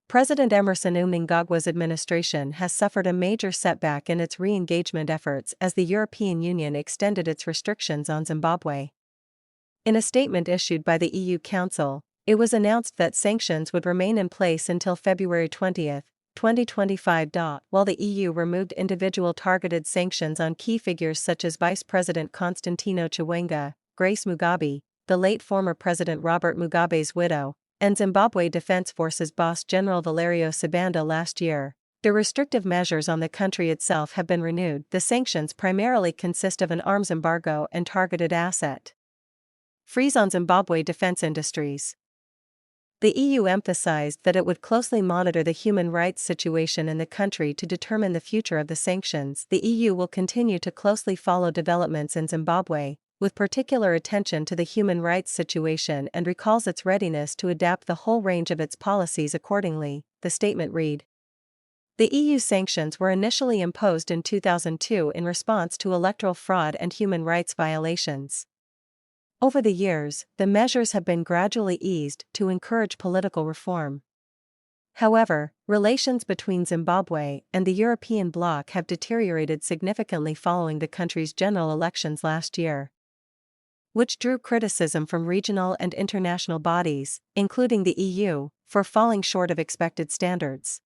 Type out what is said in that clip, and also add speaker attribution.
Speaker 1: President Emerson Mnangagwa's administration has suffered a major setback in its re-engagement efforts as the European Union extended its restrictions on Zimbabwe. In a statement issued by the EU Council, it was announced that sanctions would remain in place until February 20, 2025. While the EU removed individual targeted sanctions on key figures such as Vice President Constantino Chiwenga, Grace Mugabe, the late former President Robert Mugabe's widow, and Zimbabwe Defense Forces boss General Valerio Sibanda last year, the restrictive measures on the country itself have been renewed. The sanctions primarily consist of an arms embargo and targeted asset freeze on Zimbabwe defense industries. The EU emphasized that it would closely monitor the human rights situation in the country to determine the future of the sanctions. The EU will continue to closely follow developments in Zimbabwe, with particular attention to the human rights situation, and recalls its readiness to adapt the whole range of its policies accordingly, the statement read. The EU sanctions were initially imposed in 2002 in response to electoral fraud and human rights violations. Over the years, the measures have been gradually eased to encourage political reform. However, relations between Zimbabwe and the European bloc have deteriorated significantly following the country's general elections last year, which drew criticism from regional and international bodies, including the EU, for falling short of expected standards.